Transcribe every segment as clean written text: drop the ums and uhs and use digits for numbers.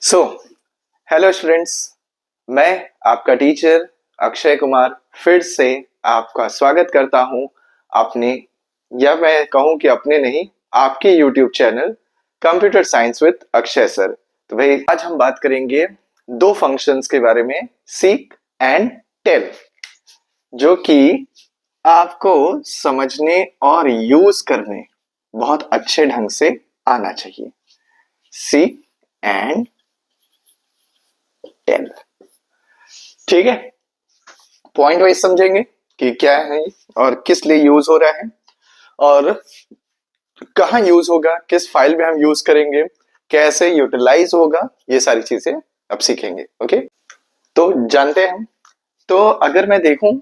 So hello students, मैं आपका teacher Akshay Kumar फिर से आपका स्वागत करता हूं अपने, या मैं कहूं कि अपने नहीं, आपके YouTube channel computer science with Akshay sir. तो भाई आज हम बात करेंगे दो फंक्शंस के बारे में, सीक एंड टेल, जो कि आपको समझने और यूज करने बहुत अच्छे ढंग से आना चाहिए। सीक एंड टेल, ठीक है। पॉइंट वाइज समझेंगे कि क्या है और किस लिए यूज हो रहा है और कहाँ यूज होगा, किस फाइल में हम यूज करेंगे, कैसे यूटिलाइज होगा, ये सारी चीजें अब सीखेंगे। ओके, तो जानते हैं। तो अगर मैं देखूं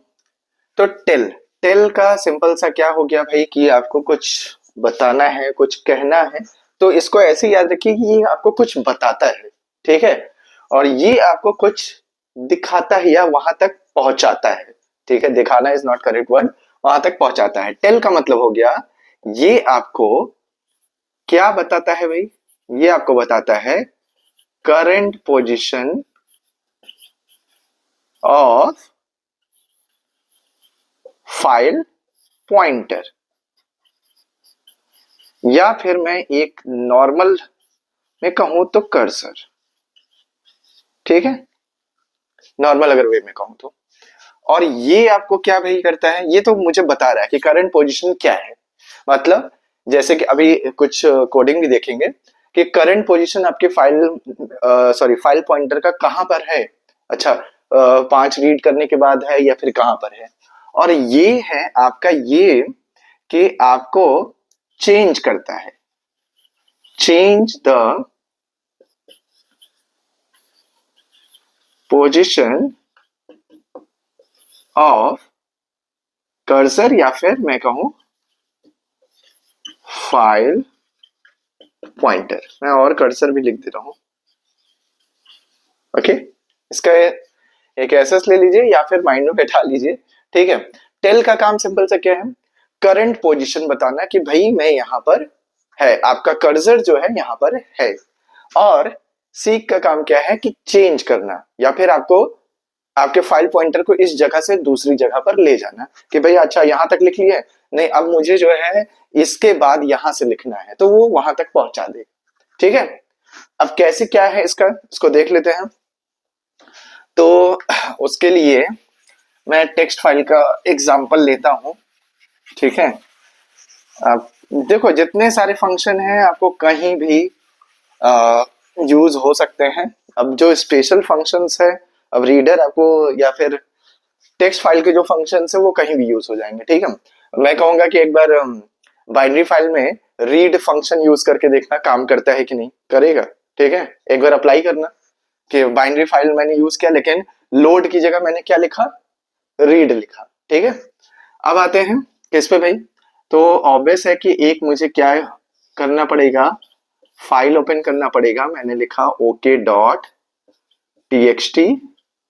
तो टेल टेल का सिंपल सा क्या हो गया भाई कि आपको कुछ बताना है, कुछ कहना है, तो इसको ऐसे याद रखिए कि ये आपको कुछ बताता है, ठीक है, और ये आपको कुछ दिखाता है या वहां तक पहुंचाता है, ठीक है। दिखाना इज नॉट करेक्ट वर्ड, वहां तक पहुंचाता है। टेल का मतलब हो गया ये आपको क्या बताता है भाई, ये आपको बताता है current position of file pointer, या फिर मैं एक नॉर्मल में कहूं तो कर्सर, ठीक है, नॉर्मल अगर वे में कहूं तो। और ये आपको क्या भाई करता है, ये तो मुझे बता रहा है कि करंट पोजीशन क्या है। मतलब जैसे कि अभी कुछ कोडिंग भी देखेंगे कि करंट पोजीशन आपके फाइल पॉइंटर का कहां पर है। अच्छा, 5 रीड करने के बाद है या फिर कहां पर है। और ये है आपका ये कि आपको चेंज करता है, change the position of cursor, या फिर मैं कहूं फाइल पॉइंटर। मैं और कर्सर भी लिख दे रहा हूं। ओके, इसका एक एसएस ले लीजिए या फिर माइंड में बैठा लीजिए, ठीक है। टेल का काम सिंपल सा क्या है, करंट पोजीशन बताना कि भाई मैं यहां पर है, आपका कर्सर जो है यहां पर है। और सीक का काम क्या है कि चेंज करना, या फिर आपको आपके फाइल पॉइंटर को इस जगह से दूसरी जगह पर ले जाना कि भाई अच्छा यहां तक लिख लिया है, नहीं अब मुझे जो है इसके बाद यहां से लिखना है, तो वो वहां तक पहुंचा दे, ठीक है। अब कैसे क्या है इसका, इसको देख लेते हैं। तो उसके लिए मैं टेक्स्ट फाइल का एग्जांपल लेता हूं, ठीक है। अब देखो जितने सारे फंक्शन हैं आपको कहीं भी यूज हो सकते हैं। अब जो स्पेशल फंक्शंस है, अब रीडर आपको या फिर टेक्स्ट फाइल के जो फंक्शंस है वो कहीं भी यूज हो जाएंगे, ठीक है। मैं कहूंगा कि एक बार बाइनरी फाइल में रीड फंक्शन यूज करके देखना काम करता है कि नहीं करेगा, ठीक है। एक बार अप्लाई करना कि बाइनरी फाइल मैंने यूज किया लेकिन लोड की जगह मैंने क्या लिखा, रीड लिखा, ठीक है। अब आते हैं किस पे भाई, तो ऑब्वियस है कि एक मुझे क्या करना पड़ेगा, फाइल ओपन करना पड़ेगा। मैंने लिखा ओके डॉट टीएक्सटी,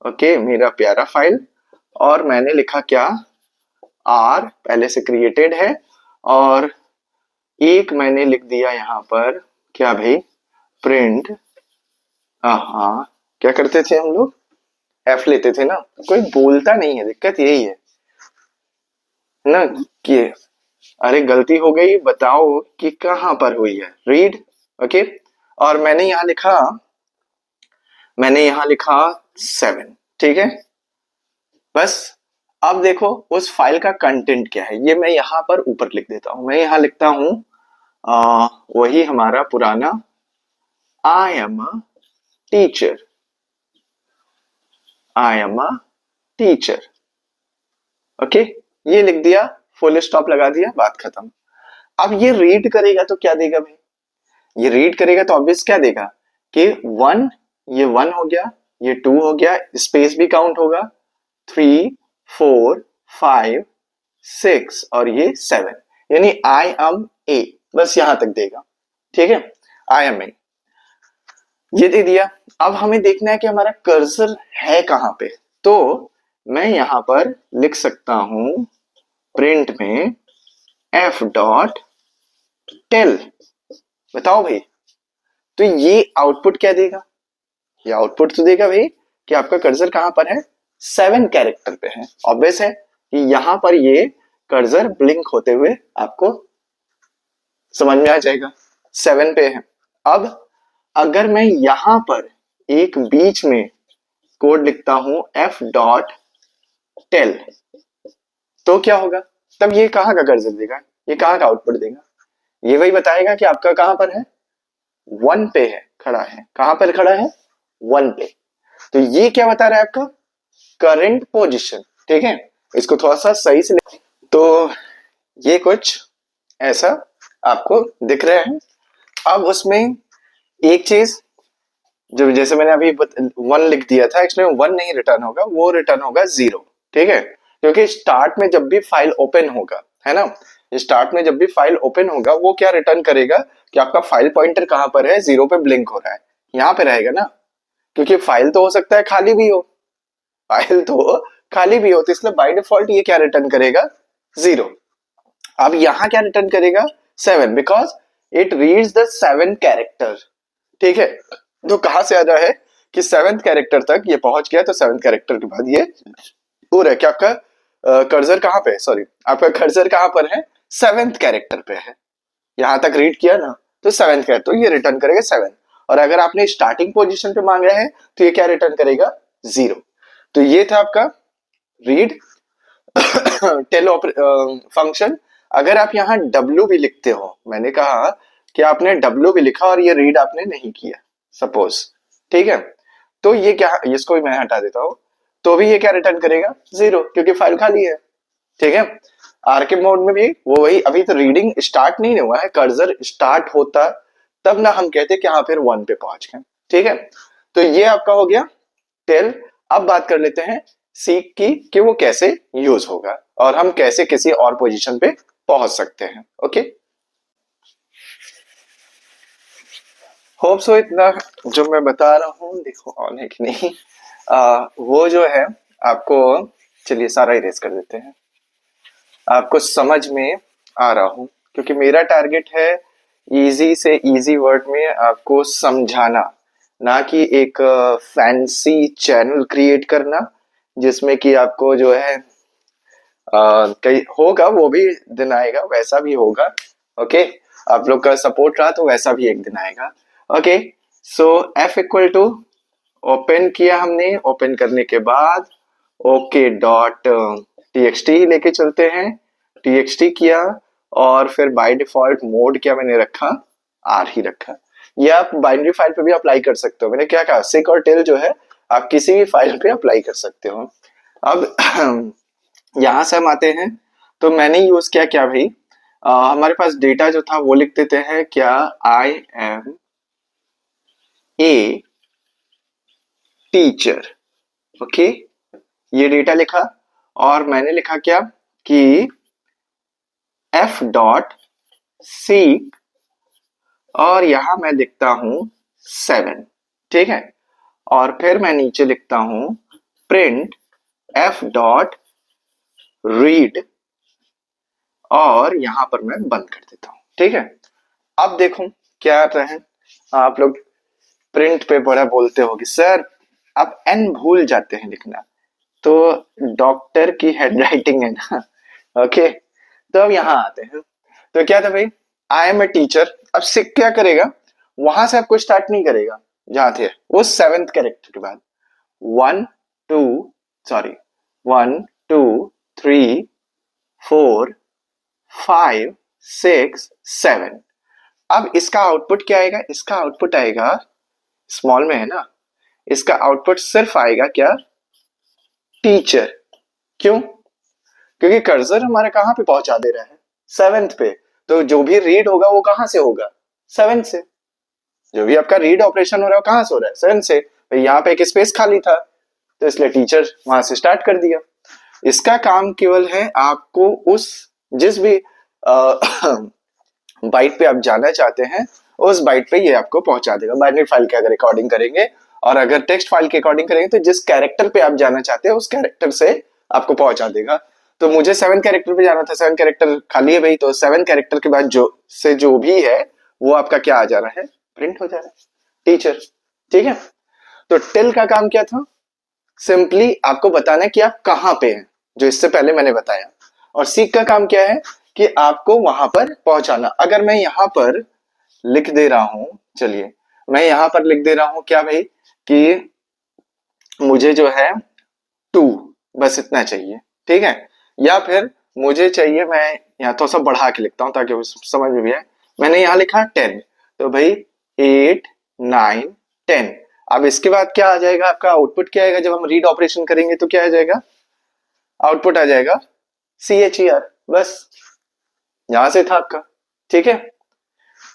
ओके मेरा प्यारा फाइल, और मैंने लिखा क्या, आर पहले से क्रिएटेड है, और एक मैंने लिख दिया यहां पर क्या भाई, प्रिंट। हाँ, क्या करते थे हम लोग, एफ लेते थे ना, कोई बोलता नहीं है, दिक्कत यही है ना कि अरे गलती हो गई, बताओ कि कहां पर हुई है, रीड, ओके। और मैंने यहां लिखा 7, ठीक है। बस अब देखो उस फाइल का कंटेंट क्या है, ये मैं यहां पर ऊपर लिख देता हूं। मैं यहां लिखता हूं वही हमारा पुराना I am a teacher, I am a teacher, okay, ये लिख दिया, फुल स्टॉप लगा दिया, बात खत्म। अब ये रीड करेगा तो क्या देगा भाई, ये रीड करेगा तो ऑब्वियस क्या देगा कि 1, ये 1 हो गया, ये 2 हो गया, स्पेस भी काउंट होगा, 3 4 5 6 और ये 7, यानी आई एम ए, बस यहां तक देगा, ठीक है। आई एम ए ये दे दिया। अब हमें देखना है कि हमारा कर्सर है कहां पे, तो मैं यहां पर लिख सकता हूं प्रिंट में एफ डॉट टेल, बताओ भाई, तो ये आउटपुट क्या देगा, ये आउटपुट तो देगा भाई कि आपका कर्सर कहां पर है, 7 कैरेक्टर पे है। ऑब्वियस है कि यहां पर ये कर्सर ब्लिंक होते हुए आपको समझ में आ जाएगा, 7 पे है। अब अगर मैं यहां पर एक बीच में कोड लिखता हूं एफ डॉट टेल, तो क्या होगा, तब ये कहां का कर्सर देगा, ये कहां का आउटपुट देगा, ये वही बताएगा कि आपका कहां पर है, 1 पे है, खड़ा है, कहां पर खड़ा है, 1 पे। तो ये क्या बता रहा है आपका करंट पोजीशन। ठीक है, इसको थोड़ा सा सही से तो ये कुछ ऐसा आपको दिख रहा है। अब उसमें एक चीज जो जैसे मैंने अभी 1 लिख दिया था, इसमें 1 नहीं रिटर्न होगा, वो रिटर्न होगा 0। ठीक है, क्योंकि स्टार्ट में जब भी फाइल ओपन होगा, है ना, स्टार्ट में जब भी फाइल ओपन होगा वो क्या रिटर्न करेगा कि आपका फाइल पॉइंटर कहां पर है, 0 पे ब्लिंक हो रहा है, यहां पे रहेगा ना, क्योंकि फाइल तो हो सकता है खाली भी हो, फाइल तो खाली भी हो, तो इसलिए बाय डिफॉल्ट ये क्या रिटर्न करेगा, 0। अब यहां क्या रिटर्न करेगा, 7, because it reads the 7 character. ठीक है, तो कहां से आ रहा है कि 7th कैरेक्टर तक ये पहुंच गया, तो 7th कैरेक्टर के बाद ये हो रहा है कि आपका कर्सर कहां पे है, सॉरी आपका कर्सर कहां पर है, 7th कैरेक्टर पे है, यहां तक रीड किया ना, तो 7th कैरेक्टर, तो ये रिटर्न करेगा 7। और अगर आपने स्टार्टिंग पोजीशन पे मांगा है तो ये क्या रिटर्न करेगा, 0। तो ये था आपका रीड टेल फंक्शन। अगर आप यहाँ W भी लिखते हो, मैंने कहा कि आपने W भी लिखा और ये रीड आपने नहीं किया सपोज, ठीक है, तो ये क्या, इसको भी मैं हटा देता हूं, तो भी ये क्या रिटर्न करेगा, 0, क्योंकि फाइल खाली है। ठीक है, आरके मोड में भी वो वही, अभी तो रीडिंग स्टार्ट नहीं हुआ है, कर्सर स्टार्ट होता तब ना हम कहते कि हाँ फिर 1 पे पहुंच गए। ठीक है, तो ये आपका हो गया टेल। अब बात कर लेते हैं सीक की कि वो कैसे यूज होगा और हम कैसे किसी और पोजीशन पे पहुंच सकते हैं। ओके, होप सो इतना जो मैं बता रहा हूँ, देखो ऑन है कि नहीं, वो जो है आपको, चलिए सारा इरेज कर देते हैं, आपको समझ में आ रहा हूँ, क्योंकि मेरा टारगेट है इजी से इजी वर्ड में आपको समझाना, ना कि एक फैंसी चैनल क्रिएट करना जिसमें कि आपको जो है कई होगा, वो भी दिन आएगा, वैसा भी होगा। ओके, आप लोग का सपोर्ट रहा तो वैसा भी एक दिन आएगा। Okay, so F equal to open किया हमने, ओपन करने के बाद ओके डॉट टीएक्सटी लेके चलते हैं, टीएक्सटी किया और फिर बाय डिफॉल्ट मोड क्या मैंने रखा, आर ही रखा। ये आप बाइनरी फाइल पे भी अप्लाई कर सकते हो, मैंने क्या कहा सिक और टेल जो है आप किसी भी फाइल पे अप्लाई कर सकते हो। अब यहां से हम आते हैं, तो मैंने यूज किया क्या भाई, हमारे पास डेटा जो था वो लिख देते हैं क्या, I am a teacher. Okay, ये डेटा लिखा और मैंने लिखा क्या कि एफ डॉट सीक और यहां मैं लिखता हूं 7। ठीक है, और फिर मैं नीचे लिखता हूं प्रिंट एफ डॉट रीड और यहां पर मैं बंद कर देता हूं। ठीक है, अब देखो क्या रहे, आप लोग प्रिंट पे बड़ा बोलते हो कि सर आप एन भूल जाते हैं लिखना, तो डॉक्टर की हैंडराइटिंग है ना। ओके, तो अब यहाँ आते हैं, तो क्या था भाई, आई एम ए टीचर। अब सिक क्या करेगा, वहां से आपको स्टार्ट नहीं करेगा जहां थे, वो 7th कैरेक्टर के बाद 1 2 सॉरी 1 2 3 4 5 6 7। अब इसका आउटपुट क्या आएगा, इसका आउटपुट आएगा, स्मॉल में है ना, इसका आउटपुट सिर्फ आएगा क्या, टीचर। क्यों, क्योंकि कर्सर हमारे कहां पे पहुंचा दे रहा है, 7th पे, तो जो भी रीड होगा वो कहां से होगा, 7th से, जो भी आपका रीड ऑपरेशन हो रहा है वो कहां से हो रहा है, 7th से। तो यहाँ पे एक स्पेस खाली था तो इसलिए टीचर वहां से स्टार्ट कर दिया। इसका काम केवल है आपको उस जिस भी बाइट पे आप जाना चाहते हैं उस बाइट पे ये आपको पहुंचा देगा। बाइनरी फाइल के अगर रिकॉर्डिंग करेंगे और अगर टेक्स्ट फाइल की रिकॉर्डिंग करेंगे तो जिस कैरेक्टर पे आप जाना चाहते हैं उस कैरेक्टर से आपको पहुंचा देगा। तो मुझे 7 कैरेक्टर पे जाना था, 7 कैरेक्टर खाली है भाई, तो 7 कैरेक्टर के बाद जो भी है वो आपका क्या आ जा रहा है, प्रिंट हो जा रहा है, टीचर। ठीक है, तो टेल का काम क्या था? सिंपली आपको बताना है कि आप कहां पे हैं, जो इससे पहले मैंने बताया। और सीक का काम क्या है? कि आपको वहां पर पहुंचाना। अगर मैं यहां पर लिख दे रहा हूं, चलिए मैं यहां पर लिख दे रहा हूं क्या भाई, कि मुझे जो है 2, बस इतना चाहिए, ठीक है। या फिर मुझे चाहिए, मैं यहाँ थोड़ा सा बढ़ा के लिखता हूँ ताकि वो समझ में भी आए। मैंने यहाँ लिखा 10, तो भाई 8 9 10। अब इसके बाद क्या आ जाएगा? आपका आउटपुट क्या आएगा? जब हम रीड ऑपरेशन करेंगे तो क्या आ जाएगा? आउटपुट आ जाएगा CHER, बस यहां से था आपका, ठीक है।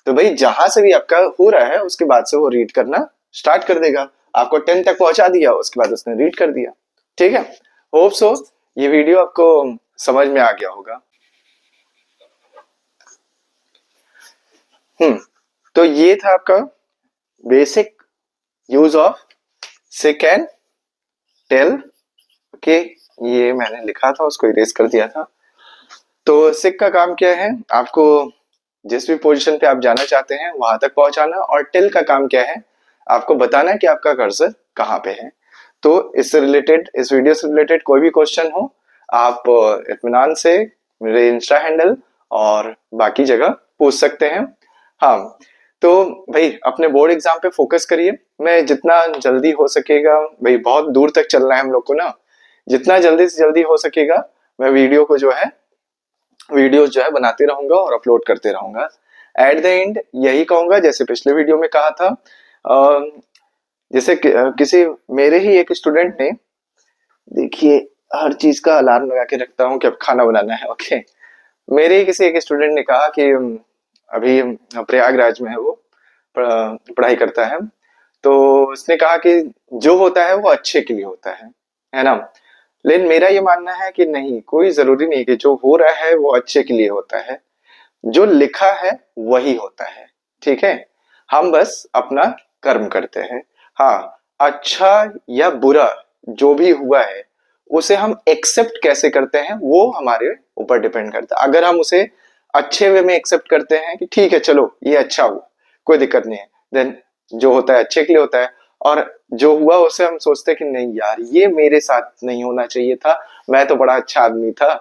तो भाई जहां से भी आपका हो रहा है उसके बाद से वो रीड करना स्टार्ट कर देगा। आपको 10 तक पहुंचा दिया, उसके बाद उसने रीड कर दिया, ठीक है। होप सो ये वीडियो आपको समझ में आ गया होगा। तो ये था आपका basic use of sick and tell. Okay, ये मैंने लिखा था, उसको इरेज कर दिया था। तो सिक का काम क्या है? आपको जिस भी पोजीशन पे आप जाना चाहते हैं वहां तक पहुंचाना। और टेल का काम क्या है? आपको बताना है कि आपका कर्सर कहाँ पे है। तो इससे रिलेटेड, इस वीडियो से रिलेटेड कोई भी क्वेश्चन हो, आप इत्मीनान से मेरे इंस्टा हैंडल और बाकी जगह पूछ सकते हैं। हाँ, तो भाई अपने बोर्ड एग्जाम पे फोकस करिए। मैं जितना जल्दी हो सकेगा, भाई बहुत दूर तक चलना है हम लोग को ना, जितना जल्दी से जल्दी हो सकेगा मैं वीडियोस जो है बनाते रहूंगा और अपलोड करते रहूंगा। एट द एंड यही कहूंगा, जैसे पिछले वीडियो में कहा था, जैसे किसी मेरे ही एक स्टूडेंट ने, देखिए हर चीज का अलार्म लगा के रखता हूँ कि अब खाना बनाना है, ओके। मेरे ही किसी एक स्टूडेंट ने कहा कि अभी प्रयागराज में है वो, पढ़ाई करता है। तो उसने कहा कि जो होता है वो अच्छे के लिए होता है ना। लेकिन मेरा ये मानना है कि नहीं, कोई जरूरी नहीं कि जो हो रहा है वो अच्छे के लिए होता है। जो लिखा है वही होता है, ठीक है। हम बस अपना कर्म करते हैं। हाँ, अच्छा या बुरा जो भी हुआ है उसे हम एक्सेप्ट कैसे करते हैं वो हमारे ऊपर डिपेंड करता है। अगर हम उसे अच्छे वे में एक्सेप्ट करते हैं कि ठीक है चलो ये अच्छा हुआ, कोई दिक्कत नहीं है, देन जो होता है अच्छे के लिए होता है। और जो हुआ उसे हम सोचते हैं कि नहीं यार ये मेरे साथ नहीं होना चाहिए था, मैं तो बड़ा अच्छा आदमी था,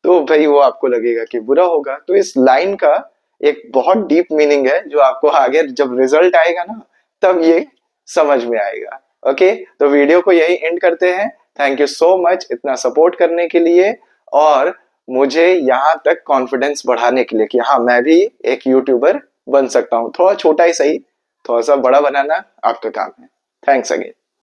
तो भाई वो आपको लगेगा कि बुरा होगा। तो इस लाइन का एक बहुत डीप मीनिंग है जो आपको आगे जब रिजल्ट आएगा ना तब ये समझ में आएगा। ओके, तो वीडियो को यही एंड करते हैं। थैंक यू सो मच इतना सपोर्ट करने के लिए और मुझे यहाँ तक कॉन्फिडेंस बढ़ाने के लिए कि हाँ मैं भी एक यूट्यूबर बन सकता हूँ। थोड़ा छोटा ही सही, थोड़ा सा बड़ा बनाना आपका काम है। Thanks again.